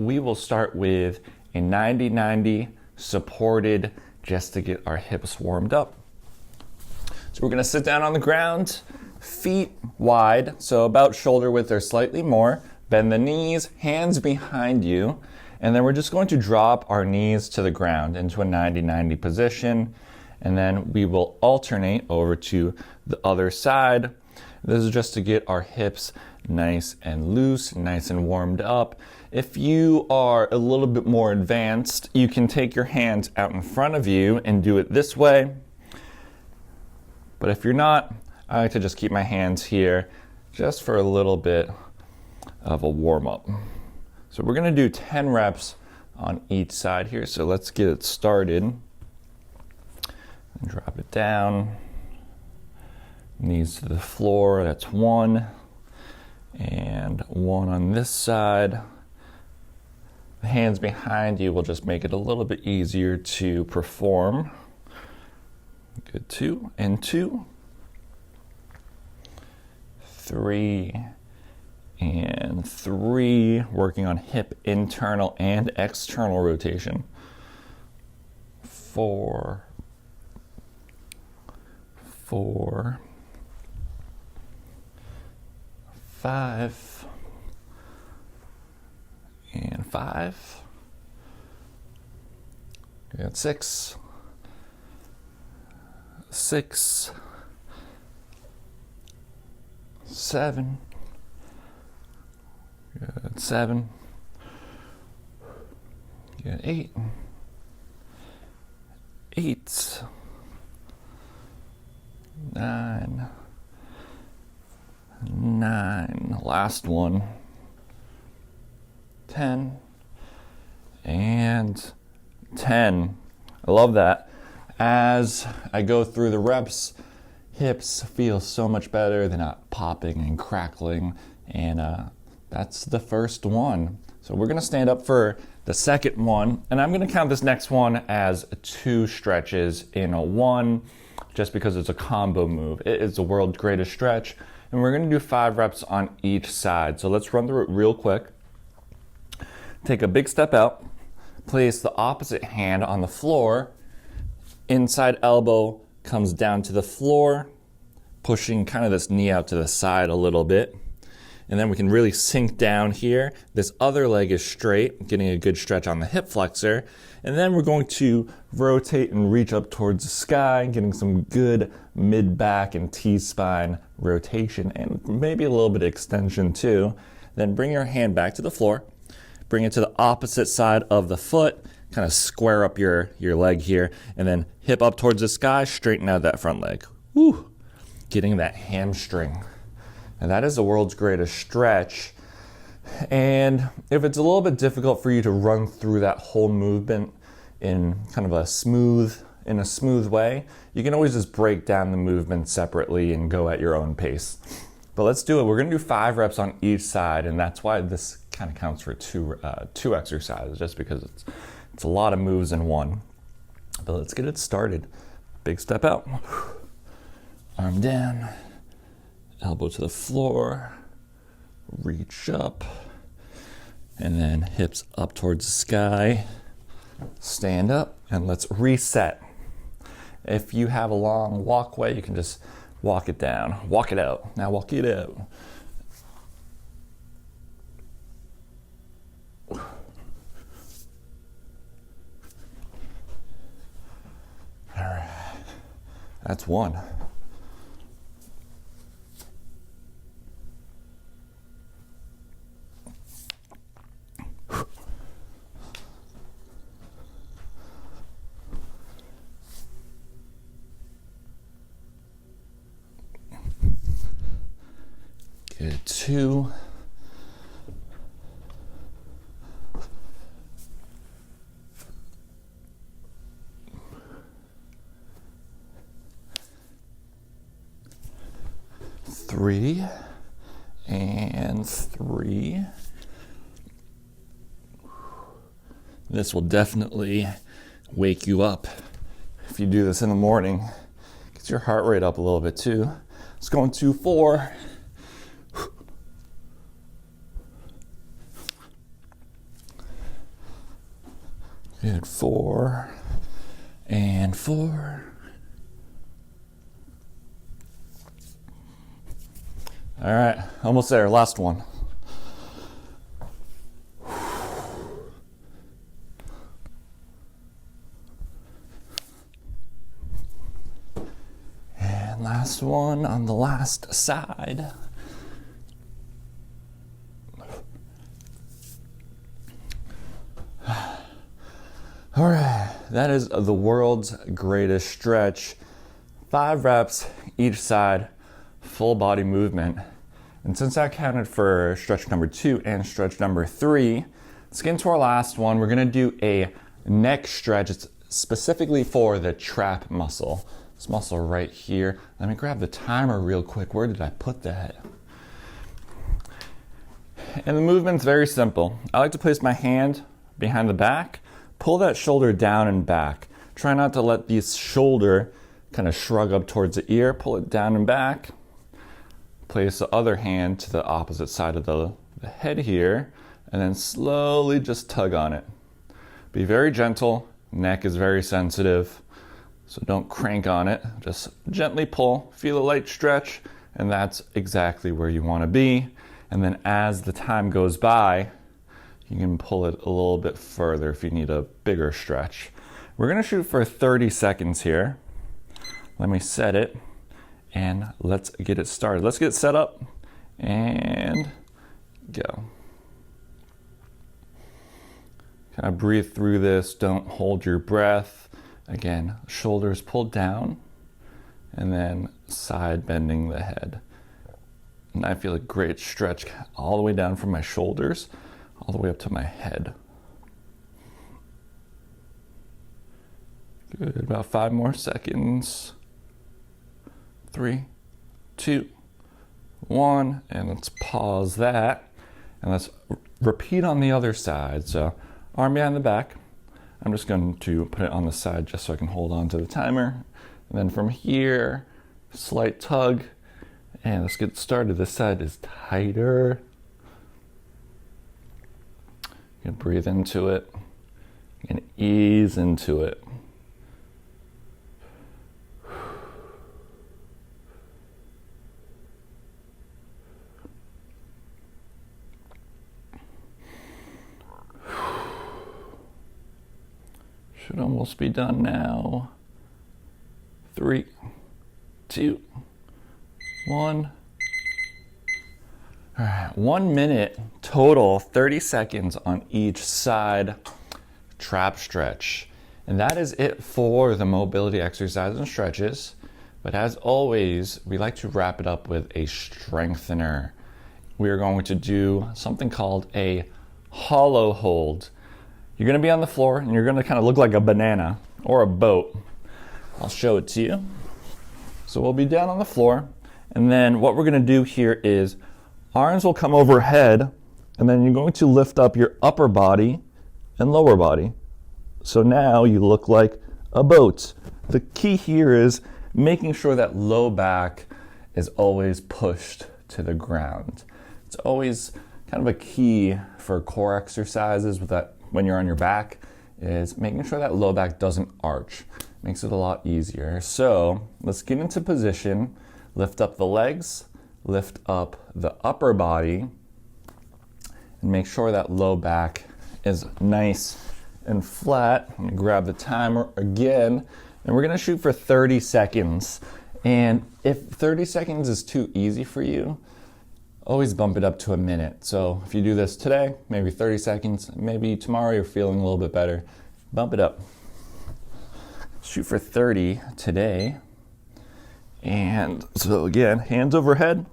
we will start with a 90-90 supported just to get our hips warmed up. So we're gonna sit down on the ground, feet wide, so about shoulder width or slightly more. Bend the knees, hands behind you, and then we're just going to drop our knees to the ground into a 90-90 position, and then we will alternate over to the other side. This is just to get our hips nice and loose, nice and warmed up. If you are a little bit more advanced, you can take your hands out in front of you and do it this way. But if you're not, I like to just keep my hands here just for a little bit of a warm-up. So we're gonna do 10 reps on each side here. So let's get it started. And drop it down. Knees to the floor, that's 1. And 1 on this side. The hands behind you will just make it a little bit easier to perform. Good, 2 and 2. 3 and 3, working on hip internal and external rotation. 4, 4, 5, and 5. Good, 6, 6, 7. Good, 7. Good, 8. 8. 9. 9. Last one. 10. And 10. I love that. As I go through the reps, hips feel so much better. They're not popping and crackling. And that's the first one. So we're gonna stand up for the second one, and I'm gonna count this next one as 2 stretches in a 1, just because it's a combo move. It is the world's greatest stretch, and we're gonna do 5 reps on each side. So let's run through it real quick. Take a big step out, place the opposite hand on the floor, inside elbow comes down to the floor, pushing kind of this knee out to the side a little bit. And then we can really sink down here. This other leg is straight, getting a good stretch on the hip flexor. And then we're going to rotate and reach up towards the sky, getting some good mid-back and T-spine rotation, and maybe a little bit of extension too. Then bring your hand back to the floor, bring it to the opposite side of the foot, kind of square up your leg here, and then hip up towards the sky, straighten out that front leg. Woo! Getting that hamstring. And that is the world's greatest stretch. And if it's a little bit difficult for you to run through that whole movement in kind of a smooth way, you can always just break down the movement separately and go at your own pace. But let's do it. We're gonna do 5 reps on each side, and that's why this kind of counts for two exercises, just because it's a lot of moves in one. But let's get it started. Big step out, arm down, elbow to the floor, reach up, and then hips up towards the sky. Stand up, and let's reset. If you have a long walkway, you can just walk it down. Walk it out. Now walk it out. All right. That's 1. Good, 2. Three and 3. This will definitely wake you up if you do this in the morning. Gets your heart rate up a little bit too. Let's go into 4. Good, 4 and 4. All right, almost there, last one. And last one on the last side. All right, that is the world's greatest stretch. 5 reps each side, full body movement. And since I counted for stretch number 2 and stretch number 3, let's get into our last one. We're gonna do a neck stretch. It's specifically for the trap muscle. This muscle right here. Let me grab the timer real quick. Where did I put that? And the movement's very simple. I like to place my hand behind the back, pull that shoulder down and back. Try not to let this shoulder kind of shrug up towards the ear. Pull it down and back. Place the other hand to the opposite side of the head here, and then slowly just tug on it. Be very gentle. Neck is very sensitive, so don't crank on it. Just gently pull, feel a light stretch, and that's exactly where you want to be. And then as the time goes by, you can pull it a little bit further if you need a bigger stretch. We're gonna shoot for 30 seconds here. Let me set it and let's get it started. Let's get set up and go. Kind of breathe through this, don't hold your breath. Again, shoulders pulled down and then side bending the head. And I feel a great stretch all the way down from my shoulders, all the way up to my head. Good, about 5 more seconds. 3, 2, 1, and let's pause that. And let's repeat on the other side. So arm behind the back. I'm just going to put it on the side just so I can hold on to the timer. And then from here, slight tug. And let's get started. This side is tighter. You can breathe into it and ease into it. Should almost be done now. 3, 2, 1. All right, 1 minute total, 30 seconds on each side trap stretch. And that is it for the mobility exercises and stretches. But as always, we like to wrap it up with a strengthener. We are going to do something called a hollow hold. You're gonna be on the floor and you're gonna kind of look like a banana or a boat. I'll show it to you. So we'll be down on the floor, and then what we're gonna do here is arms will come overhead, and then you're going to lift up your upper body and lower body. So now you look like a boat. The key here is making sure that low back is always pushed to the ground. It's always kind of a key for core exercises with that when you're on your back, is making sure that low back doesn't arch. Makes it a lot easier. So let's get into position, lift up the legs, lift up the upper body, and make sure that low back is nice and flat. I'm gonna grab the timer again, and we're gonna shoot for 30 seconds. And if 30 seconds is too easy for you, always bump it up to a minute. So if you do this today, maybe 30 seconds, maybe tomorrow you're feeling a little bit better, bump it up. Shoot for 30 today. And so again, hands overhead,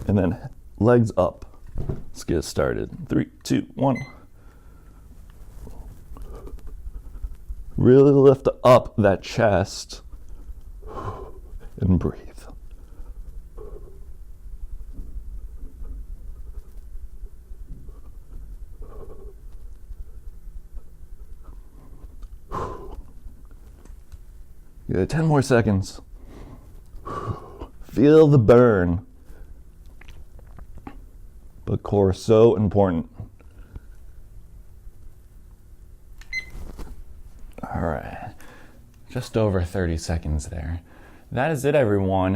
and then legs up. Let's get started. 3, 2, 1. Really lift up that chest and breathe. Good, 10 more seconds. Feel the burn. But core is so important. right. Just over 30 seconds there. That is it, everyone.